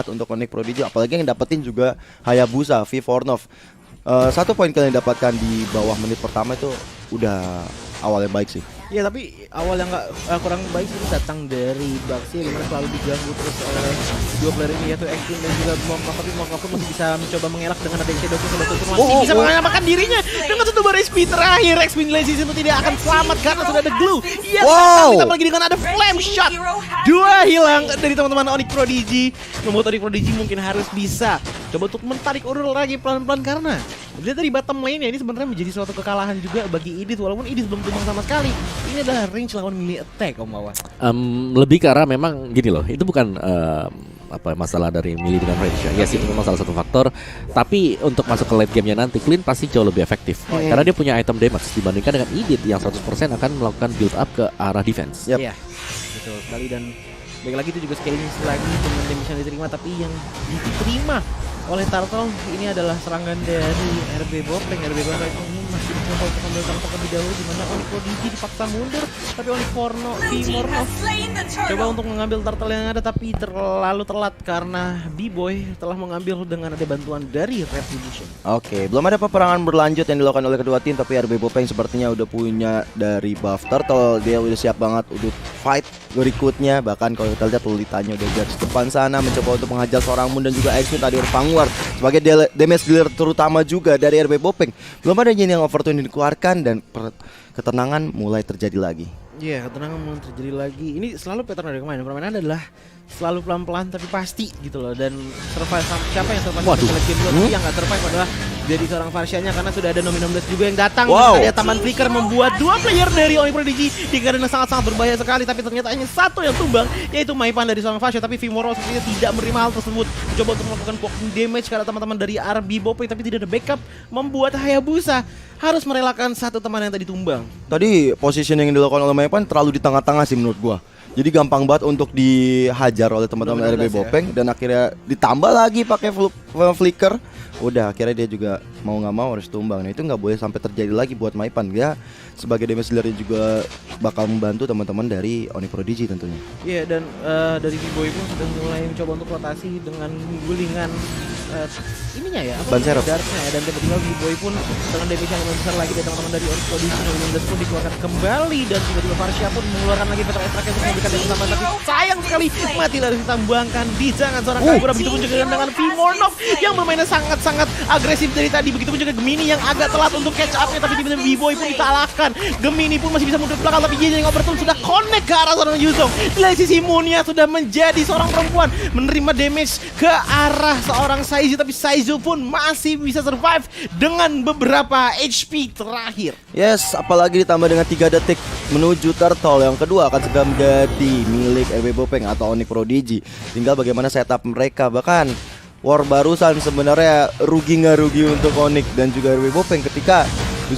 untuk Onyx Prodigy, apalagi yang dapetin juga Hayabusa, V4nov. Satu poin kalian dapatkan di bawah menit pertama itu udah awalnya baik sih. Ya tapi awal yang kurang baik sih datang dari Baxi yang selalu diganggu terus oleh dua player ini yaitu Extreme dan juga Monk, tapi Monk masih bisa mencoba mengelak dengan ada Shadow King masih bisa menyelamatkan dirinya dengan satu bar SP terakhir. X-Wing Legends itu tidak akan selamat karena sudah ada glue. Iya, ditambah lagi dengan ada flame shot. Dua hilang dari teman-teman Onyx Prodigy, membuat Onyx Prodigy mungkin harus bisa coba untuk menarik urut lagi pelan-pelan karena dilihat dari bottom lane ya, ini sebenarnya menjadi suatu kekalahan juga bagi Idis walaupun Idis belum tumbang sama sekali. Ini adalah range lawan melee attack Om Wawan. Lebih ke arah memang gini loh, itu bukan masalah dari melee dengan range ya. Yes, itu memang salah satu faktor. Tapi untuk masuk ke late game-nya nanti, Clean pasti jauh lebih efektif. Karena dia punya item damage dibandingkan dengan Idit yang 100% akan melakukan build up ke arah defense. Iya, betul sekali. Dan baik lagi itu juga scaling lagi dengan damage yang diterima, tapi yang diterima oleh Turtle ini adalah serangan dari RB Bopeng. RB Bopeng ini masih mencoba untuk mengambil Turtle terlebih dahulu, di mana Onyx Prodigy dipaksa mundur, tapi Onyx V4nov coba untuk mengambil Turtle yang ada, tapi terlalu telat karena B-Boy telah mengambil dengan ada bantuan dari Retribution. Oke, belum ada peperangan berlanjut yang dilakukan oleh kedua tim, tapi RB Bopeng sepertinya udah punya dari buff Turtle. Dia udah siap banget untuk fight berikutnya. Bahkan kalau kita lihat Lolitanya udah di depan sana mencoba untuk menghajar seorang Moon dan juga X-Wing tadi Vanguard sebagai damage dealer terutama juga dari RB Bopeng. Belum ada yang overturn dikeluarkan dan ketenangan mulai terjadi lagi. Iya, ketenangan mulai terjadi lagi. Ini selalu pattern dari kemarin. Permainan adalah selalu pelan-pelan tapi pasti gitu loh. Dan survive siapa yang survive di game dulu, yang nggak survive adalah jadi seorang Farsianya karena sudah ada Nomi 16 juga yang datang. Ada Taman Flicker membuat dua player dari Onyx Prodigy dikarenakan sangat-sangat berbahaya sekali, tapi ternyata hanya satu yang tumbang, yaitu Maipan dari seorang Farsia. Tapi V4nov sepertinya tidak menerima hal tersebut, mencoba untuk melakukan poking damage karena teman-teman dari RB Bopeng, tapi tidak ada backup, membuat Hayabusa harus merelakan satu teman yang tadi tumbang. Tadi position yang dilakukan oleh Maipan terlalu di tengah-tengah sih menurut gua. Jadi gampang banget untuk dihajar oleh teman-teman RB Bopeng dan akhirnya ditambah lagi pakai flicker. Udah akhirnya dia juga mau nggak mau harus tumbang. Nah itu nggak boleh sampai terjadi lagi buat Maipan. Dia sebagai damage dealer juga bakal membantu teman-teman dari Onyx Prodigy tentunya. Iya, dan dari B-Boy pun sudah mulai mencoba untuk rotasi dengan gulingan ininya ya, ban serep darknya ya, dan tiba-tiba B-Boy pun dengan damage yang lebih besar lagi dari teman-teman dari Onyx Prodigy. Dan pun dikeluarkan kembali dan tiba-tiba Farsia pun mengeluarkan lagi Petra Extract untuk memberikan damage tambahan, tapi sayang sekali mati harus ditambahkan di tangan seorang Kagura. Begitu pun juga dengan V4nov yang bermainnya sangat-sangat agresif dari tadi. Begitu pun juga Gemini yang agak telat untuk catch up-nya, tapi tiba-tiba B-Boy pun dikalahkan. Gemini pun masih bisa mundur belakang, tapi dia yang overturn sudah connect ke arah seorang Yuzong. Di sisi Moonnya sudah menjadi seorang perempuan menerima damage ke arah seorang Saizu, tapi Saizu pun masih bisa survive dengan beberapa HP terakhir. Yes, apalagi ditambah dengan 3 detik menuju Turtle yang kedua akan segera menjadi milik RB Bopeng atau Onyx Prodigy. Tinggal bagaimana setup mereka. Bahkan war barusan sebenarnya rugi nggak rugi untuk Onyx dan juga RB Bopeng ketika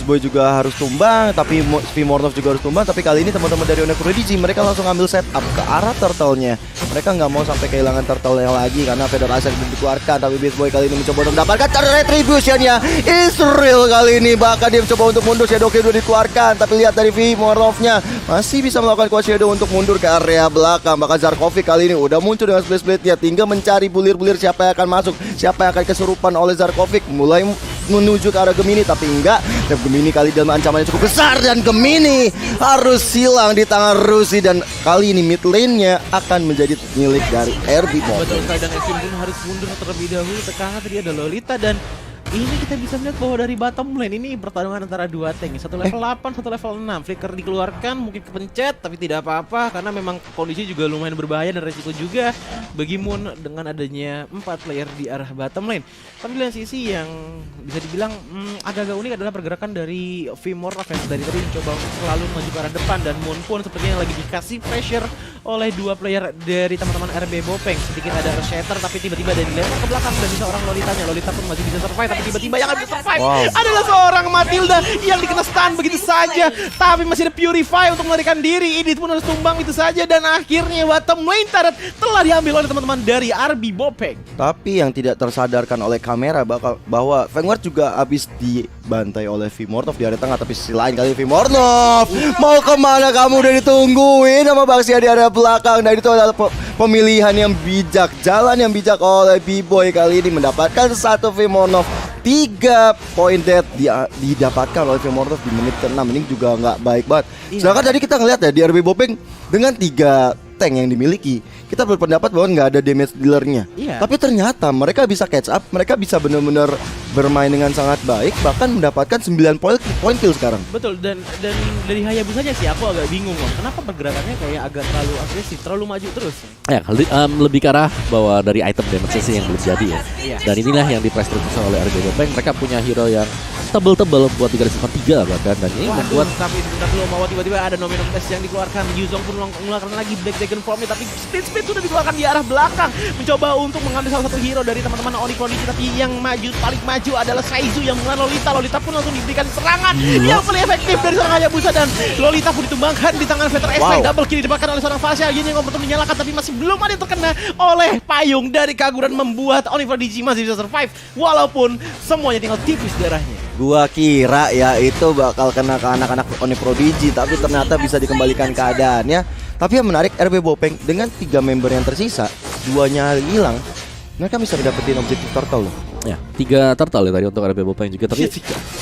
Boy juga harus tumbang, tapi V4nov juga harus tumbang. Tapi kali ini teman-teman dari Onyx Prodigy mereka langsung ambil setup ke arah Turtle-nya. Mereka nggak mau sampai kehilangan Turtle-nya lagi karena Fedor Asher belum dikeluarkan. Tapi Boy kali ini mencoba untuk mendapatkan retribution-nya Israel kali ini. Bahkan dia mencoba untuk mundur, Shadow King udah dikeluarkan. Tapi lihat dari V4nov-nya masih bisa melakukan Quad Shadow untuk mundur ke area belakang. Bahkan Zarkovic kali ini udah muncul dengan Splash Blade-nya, tinggal mencari bulir-bulir siapa yang akan masuk, siapa yang akan kesurupan oleh Zarkovic. Mulai menuju ke arah Gemini, tapi enggak. Gemini kali dalam ancamannya cukup besar dan Gemini harus hilang di tangan Rusi, dan kali ini mid lane-nya akan menjadi milik dari RB Bopeng. Betul sekali, dan Extreme pun harus mundur terlebih dahulu karena tadi ada Lolita, dan ini kita bisa melihat bahwa dari bottom lane ini pertarungan antara dua tank, satu level 8, satu level 6. Flicker dikeluarkan, mungkin kepencet, tapi tidak apa-apa karena memang kondisi juga lumayan berbahaya dan resiko juga bagi Moon dengan adanya 4 player di arah bottom lane. Tapi di sisi yang bisa dibilang agak-agak unik adalah pergerakan dari V4nov yang dari tadi mencoba selalu maju ke arah depan, dan Moon pun sepertinya lagi dikasih pressure oleh dua player dari teman-teman RB Bopeng. Sedikit ada Shatter, tapi tiba-tiba dari lempar ke belakang dan bisa orang Lolitanya. Lolita pun masih bisa survive, tiba-tiba yang bisa survive adalah seorang Matilda yang dikena stun begitu saja, tapi masih ada Purify untuk melarikan diri. Idit pun harus tumbang itu saja, dan akhirnya bottom lane turret telah diambil oleh teman-teman dari RB Bopeng. Tapi yang tidak tersadarkan oleh kamera bahwa Vanguard juga habis dibantai oleh Vimornov di area tengah. Tapi sisi lain kali Vimornov mau kemana kamu, udah ditungguin sama Baxia di area belakang. Dan itu adalah pemilihan yang bijak, jalan yang bijak oleh B-Boy kali ini mendapatkan satu Vimornov. 3 poin dead didapatkan oleh Vimornov di menit ke-6. Ini juga nggak baik banget. Sedangkan tadi kita ngeliat ya di RB Bopeng dengan 3 tank yang dimiliki, kita berpendapat bahwa nggak ada damage dealernya. Tapi ternyata mereka bisa catch up, mereka bisa benar-benar bermain dengan sangat baik, bahkan mendapatkan 9 poin kill sekarang. Betul, dan dari Hayabusanya sih aku agak bingung loh. Kenapa pergerakannya kayak agak terlalu agresif, terlalu maju terus. Ya, lebih ke arah bahwa dari item damage sih yang belum jadi ya. Dan inilah yang diprestasikan oleh RB Bopeng. Mereka punya hero yang tebel-tebel buat 3 bahkan, dan ini membuat tapi bentar dulu mau tiba-tiba ada Nominum Test yang dikeluarkan. Yuzong pun mengeluarkan lagi Black Dragon Formnya, tapi speed sudah dikeluarkan di arah belakang, mencoba untuk mengambil salah satu hero dari teman-teman Onyx Prodigy. Tapi yang paling maju adalah Saizu yang mengenal Lolita pun langsung diberikan serangan yang paling efektif dari seorang Hayabusa, dan Lolita pun ditumbangkan di tangan Veteran X-Ray. Double kill didapatkan oleh seorang Fasya. Yin yang untuk menyalakan, tapi masih belum ada yang terkena oleh payung dari Kaguran, membuat Onyx Prodigy masih bisa survive walaupun semuanya tinggal tipis darahnya. Gua kira ya itu bakal kena ke anak-anak Onyx Prodigy, tapi ternyata bisa dikembalikan keadaannya. Tapi yang menarik, RB Bopeng dengan 3 member yang tersisa, 2-nya hilang, mereka bisa dapetin objektif turtle loh. Ya, 3 turtle ya tadi untuk RB Bopeng juga, tapi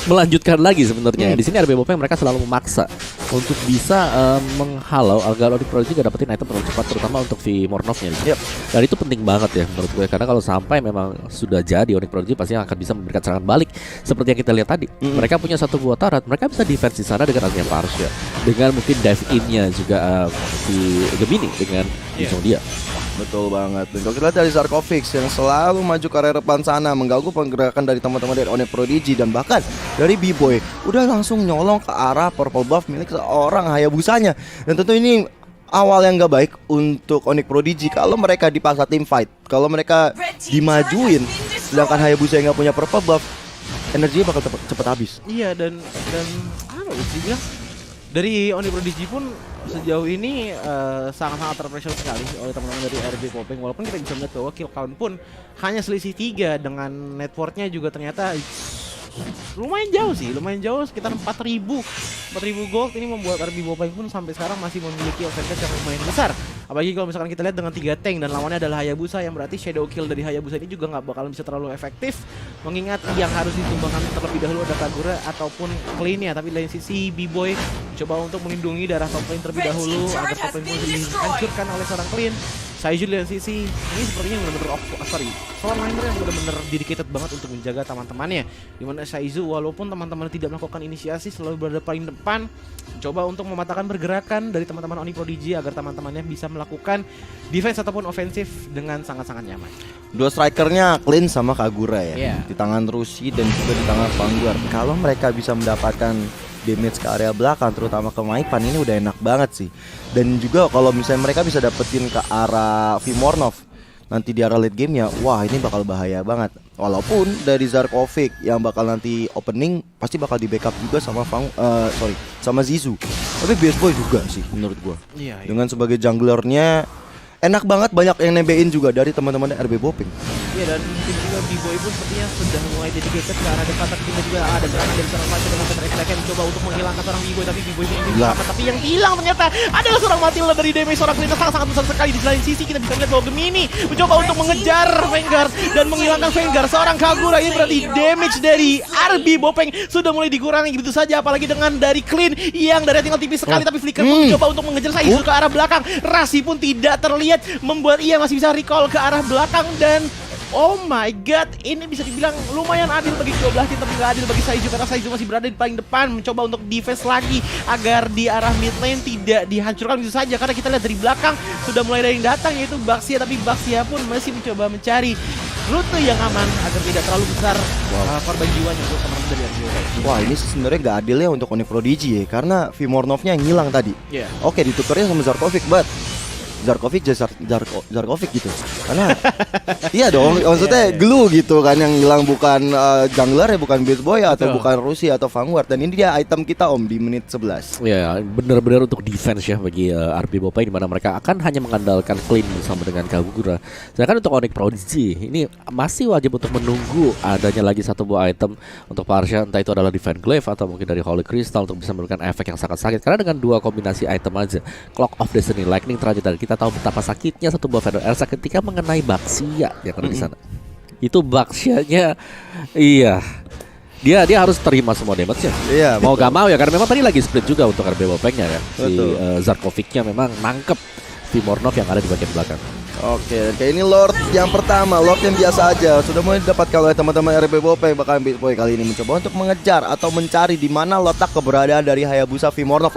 melanjutkan lagi sebenarnya. Di sini RB Bopeng mereka selalu memaksa untuk bisa menghalau agar Onyx Prodigy gak dapetin item terlalu cepat, terutama untuk Vimornovnya. Dan itu penting banget ya menurut gue, karena kalau sampai memang sudah jadi Onyx Prodigy pasti akan bisa memberikan serangan balik seperti yang kita lihat tadi. Mereka punya satu buah turret, mereka bisa defense di sana dengan adanya Parsha, dengan mungkin dive in-nya juga di Gemini dengan Yuzong dia. Betul banget. Dan kalau kita lihat dari Zarkovic yang selalu maju ke area depan sana, mengganggu pergerakan dari teman-teman dari Onyx Prodigy, dan bahkan dari B-Boy udah langsung nyolong ke arah purple buff milik seorang Hayabusanya. Dan tentu ini awal yang gak baik untuk Onyx Prodigy kalau mereka dipaksa team fight. Kalau mereka dimajuin sedangkan Hayabusa yang gak punya purple buff, energinya bakal cepet habis. Iya, dan apa sih bilang, dari Onyx Prodigy pun sejauh ini sangat-sangat terpressure sekali oleh teman-teman dari RB Bopeng. Walaupun kita bisa melihat bahwa kill count pun hanya selisih 3, dengan networknya juga ternyata lumayan jauh sekitar 4.000 gold. Ini membuat RB Bopeng pun sampai sekarang masih memiliki advantage yang lumayan besar. Apalagi kalau misalkan kita lihat dengan 3 tank dan lawannya adalah Hayabusa, yang berarti shadow kill dari Hayabusa ini juga nggak bakalan bisa terlalu efektif, mengingat yang harus ditumbangkan terlebih dahulu ada Kagura ataupun Clean-nya. Tapi dari sisi B-Boy coba untuk melindungi darah top lane terlebih dahulu agar top lane pun dihancurkan oleh seorang Clean. Saizu dari sisi ini sepertinya benar-benar seorang laner yang benar-benar dedicated banget untuk menjaga teman-temannya. Dimana Saizu walaupun teman-teman tidak melakukan inisiasi, selalu berada paling depan, coba untuk mematahkan pergerakan dari teman-teman Onyx Prodigy agar teman-temannya bisa melakukan defense ataupun ofensif dengan sangat-sangat nyaman. 2 strikernya Clean sama Kagura ya, di tangan Rushi dan juga di tangan Vanguard. Kalau mereka bisa mendapatkan damage ke area belakang, terutama ke Maipan, ini udah enak banget sih. Dan juga kalau misalnya mereka bisa dapetin ke arah Vimornov nanti di arah late game ya, wah ini bakal bahaya banget. Walaupun dari Zarkovic yang bakal nanti opening pasti bakal di backup juga sama sama Zizu. Tapi Best Boy juga sih menurut gua. Dengan sebagai junglernya enak banget, banyak yang nebein juga dari teman-teman RB Bopeng. Iya, dan tim juga B-Boy pun sepertinya sudah mulai dedicated ke arah depan. Tapi juga ada serangan dari seorang Fasya dengan Veteran X-Ray yang mencoba untuk menghilangkan seorang B-Boy, tapi B-Boy ini selamat. Tapi yang hilang ternyata adalah seorang Matilda dari damage seorang Clean sangat besar sekali. Di lain sisi kita bisa melihat bahwa Gemini mencoba untuk mengejar Vanguard dan menghilangkan Vanguard. Seorang Kagura, ini berarti damage dari RB Bopeng sudah mulai dikurangi begitu saja, apalagi dengan dari Clean yang dari tinggal tipis sekali. Tapi Flicker pun mencoba untuk mengejar Saizu ke arah belakang. Rasi pun tidak terlihat, membuat ia masih bisa recall ke arah belakang. Dan oh my god, ini bisa dibilang lumayan adil bagi kedua belah tim, tapi nggak adil bagi Saizu karena Saizu masih berada di paling depan, mencoba untuk defense lagi agar di arah mid lane tidak dihancurkan begitu saja. Karena kita lihat dari belakang sudah mulai ada yang datang, yaitu Baxia, tapi Baxia pun masih mencoba mencari rute yang aman agar tidak terlalu besar korban jiwanya untuk teman-teman dari RB. Wah, ini sebenarnya gak adil ya untuk Onyx Prodigy ya, karena Vimornovnya yang hilang tadi. Oke, ditukernya sama Zarkovic, but Zarkovic Zarkovic gitu. Karena iya dong, maksudnya glue gitu kan yang hilang, bukan jungler ya, bukan Beast Boy atau bukan Rusi atau Vanguard. Dan ini dia item kita Om di menit 11. Ya, benar-benar untuk defense ya bagi RB Bopeng, di mana mereka akan hanya mengandalkan clean bersama dengan Kagura. Sedangkan untuk Onyx Prodigy ini masih wajib untuk menunggu adanya lagi satu buah item untuk Parsha, entah itu adalah Divine Glaive atau mungkin dari Holy Crystal untuk bisa memberikan efek yang sangat sakit. Karena dengan dua kombinasi item aja, Clock of Destiny, Lightning Trajectory, kita tahu betapa sakitnya satu buah Fedor Elsa ketika mengenai Baxia yang ada di sana. Itu Baxianya, iya, dia harus terima semua damage-nya. Iya, mau gak mau ya, karena memang tadi lagi split juga untuk RB Bopengnya ya. Si Zarkovic-nya memang nangkep Vimornov yang ada di bagian belakang. Oke, kayak ini Lord yang pertama, Lord yang biasa aja sudah mulai didapatkan oleh teman-teman RB Bopeng. Bahkan Beast Boy kali ini mencoba untuk mengejar atau mencari di mana letak keberadaan dari Hayabusa Vimornov.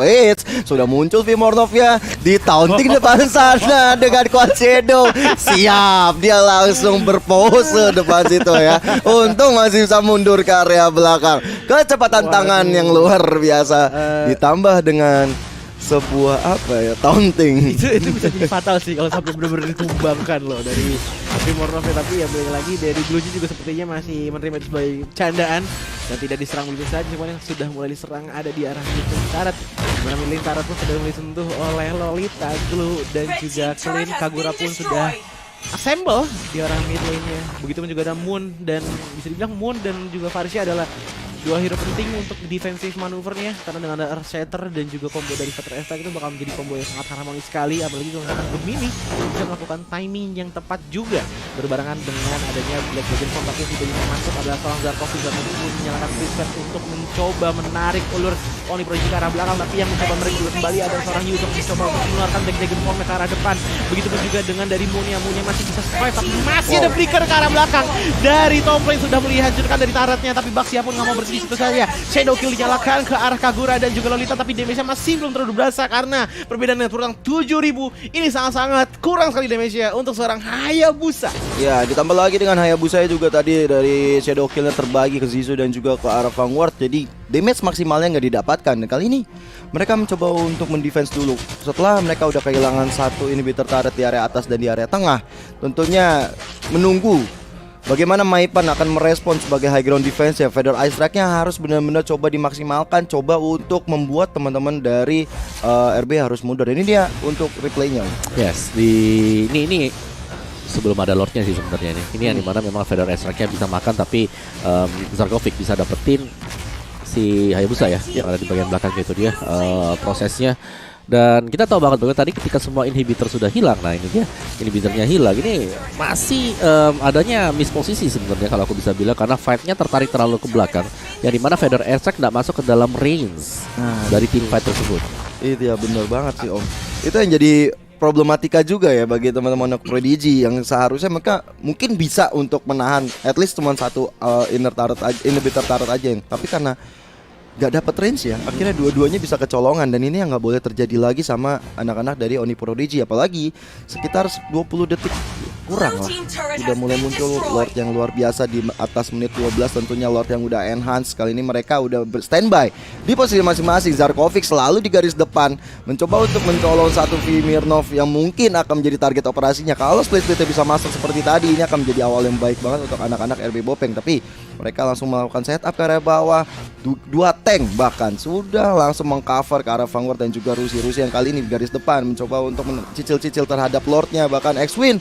Sudah muncul Vimornov ya di taunting depan sana dengan Quad Shadow. Siap, dia langsung berpose depan situ ya. Untung masih bisa mundur ke area belakang. Kecepatan tangan yang luar biasa ditambah dengan sebuah apa ya, taunting. Itu bisa jadi fatal sih kalau sampai benar-benar ditumbangkan loh dari Vimornov ya. Tapi ya balik lagi dari Blue juga sepertinya masih menerima itu sebagai candaan dan tidak diserang begitu saja, cuman yang sudah mulai diserang ada di arah Milling Turret. Dimana Milling Turret pun sudah mulai disentuh oleh Lolita, Glue dan juga Clean. Kagura pun sudah assemble di arah mid lane-nya. Begitupun juga ada Moon, dan bisa dibilang Moon dan juga Farsha adalah dua hero penting untuk defensive manuvernya, karena dengan ada Earth Shatter dan juga combo dari Veteran Airstrike itu bakal menjadi combo yang sangat harmonis sekali, apalagi kalau misalkan Gemini bisa melakukan timing yang tepat juga berbarengan dengan adanya Black Dragon Form. Tapi yang tidak masuk adalah seorang Zarkovic pun menyalakan Freeze untuk mencoba menarik ulur Onyx Prodigy ke arah belakang, tapi yang mencoba menarik juga kembali adalah seorang Yu untuk mencoba mengeluarkan Black Dragon Form ke arah depan. Begitupun juga dengan dari Moon masih bisa survive, tapi masih ada flicker ke arah belakang dari Tom Flynn, sudah menghancurkan dari turretnya, tapi Baxia pun nggak mau di situ saja. Shadow Kill dinyalakan ke arah Kagura dan juga Lolita, tapi damage-nya masih belum terlalu berasa karena perbedaannya kurang 7.000. Ini sangat-sangat kurang sekali damage-nya untuk seorang Hayabusa. Ya, ditambah lagi dengan Hayabusa juga tadi dari Shadow Kill-nya terbagi ke Zizu dan juga ke arah Vanguard. Jadi damage maksimalnya nggak didapatkan. Dan kali ini mereka mencoba untuk mendefense dulu. Setelah mereka udah kehilangan satu inhibitor turret di area atas dan di area tengah, tentunya menunggu bagaimana Maipan akan merespon sebagai high ground defense ya. Fedor Ice Strike-nya harus benar-benar coba dimaksimalkan, coba untuk membuat teman-teman dari RB harus mundur. Ini dia untuk replaynya. Yes, ini sebelum ada Lordnya sih sebenarnya ini. Ini yang dimana memang Fedor Ice Strike-nya bisa makan, tapi Zarkovic bisa dapetin si Hayabusa ya, yang ada di bagian belakang itu dia prosesnya. Dan kita tahu banget bahwa tadi ketika semua inhibitor sudah hilang, nah ini dia inhibitornya hilang, ini masih adanya misposisi sebenarnya kalau aku bisa bilang, karena fightnya tertarik terlalu ke belakang, yang dimana Fedor Airstrike tidak masuk ke dalam range dari tim fight tersebut. Itu ya, bener banget sih Om. Itu yang jadi problematika juga ya bagi teman-teman Prodigy, yang seharusnya mereka mungkin bisa untuk menahan at least cuma satu inhibitor turret aja, tapi karena gak dapat range ya, akhirnya dua-duanya bisa kecolongan. Dan ini yang gak boleh terjadi lagi sama anak-anak dari Onyx Prodigy. Apalagi sekitar 20 detik kurang lah udah mulai muncul Lord yang luar biasa di atas menit 12. Tentunya Lord yang udah enhance. Kali ini mereka udah standby di posisi masing-masing. Zarkovic selalu di garis depan, mencoba untuk mencolong satu Vimornov yang mungkin akan menjadi target operasinya. Kalau split-splitnya bisa masuk seperti tadi, ini akan menjadi awal yang baik banget untuk anak-anak RB Bopeng. Tapi mereka langsung melakukan setup ke area bawah. Dua tank bahkan sudah langsung mengcover ke arah Vanguard dan juga Rusi yang kali ini di garis depan mencoba untuk cicil-cicil terhadap Lordnya. Bahkan X-Win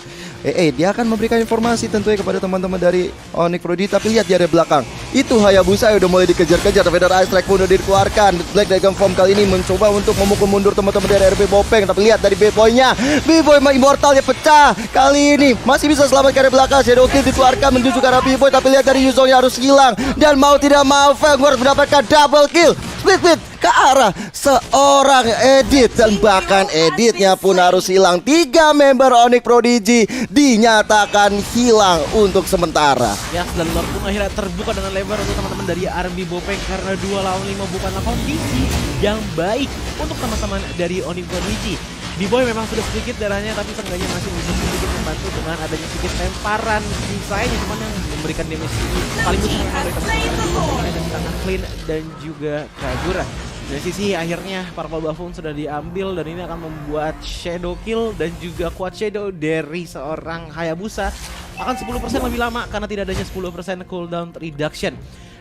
dia akan memberikan informasi tentunya kepada teman-teman dari Onyx Prodigy. Tapi lihat di area belakang, itu Hayabusa udah mulai dikejar-kejar. Fedor Ice Strike pun udah dikeluarkan. Black Dragon Form kali ini mencoba untuk memukul mundur teman-teman dari RB Bopeng. Tapi lihat dari B-Boy-nya, B-Boy Immortalnya pecah. Kali ini masih bisa selamat ke area belakang. Shadow Kill dikeluarkan menuju ke arah B-Boy. Tapi lihat dari Yuzongnya harus hilang, dan mau tidak mau Vanguard mendapatkan double kill. Split ke arah seorang Edit, dan bahkan Editnya pun harus hilang. 3 member Onyx Prodigy dinyatakan hilang untuk sementara. Ya, dan Lord pun akhirnya terbuka dengan lebar untuk teman-teman dari RB Bopeng, karena 2 lawan 5 bukanlah kondisi yang baik untuk teman-teman dari Onyx Prodigy. B-Boy memang sudah sedikit darahnya, tapi seenggaknya masih bisa sedikit membantu dengan adanya sedikit lemparan sisanya, cuman yang memberikan damage paling besar memang dari teman-teman di tangan Clean dan juga Kagura. Dari sisi akhirnya Purple Buffon sudah diambil dan ini akan membuat shadow kill dan juga quad shadow dari seorang Hayabusa akan 10% lebih lama karena tidak adanya 10% cooldown reduction.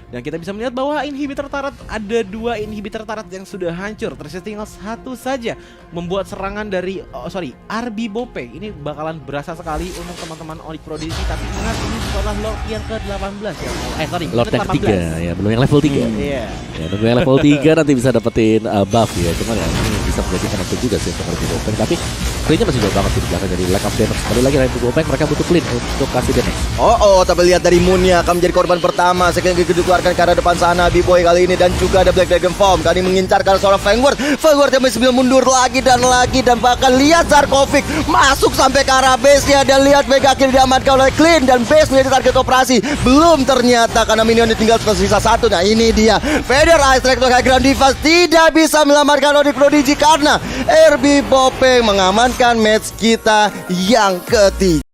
Dan kita bisa melihat bahwa inhibitor turret, ada 2 inhibitor turret yang sudah hancur. Tersisa tinggal 1 saja, membuat serangan dari RB Bope ini bakalan berasa sekali untuk teman-teman Onyx Prodigy. Tapi ingat ini setelah Lord yang ke-18 ya. Lord yang ketiga ya, belum yang level 3. Iya. Ya, nunggu yang level 3 nanti bisa dapetin buff ya. Cuman ya ini bisa menjadi penentu juga sih untuk RB Bope. Tapi clean-nya masih jauh banget sih di belakang, jadi lack of damage. Kembali lagi RB Bope, mereka butuh clean untuk kasih damage. Tapi lihat dari Moon-nya akan menjadi korban pertama. Sekian dikeluarkan ke arah depan sana B-Boy kali ini, dan juga ada Black Dragon Form kali mengincar ke arah seorang Vanguard yang masih bisa mundur lagi dan bahkan lihat Zarkovic masuk sampai ke arah base-nya, dan lihat Vega kill diamankan oleh Clean dan base menjadi target operasi. Belum ternyata karena minionnya tinggal tersisa 1. Nah ini dia Feather Ice Strike untuk High Ground Device tidak bisa menyelamatkan Onyx Prodigy karena RB Bope mengamankan match kita yang ketiga.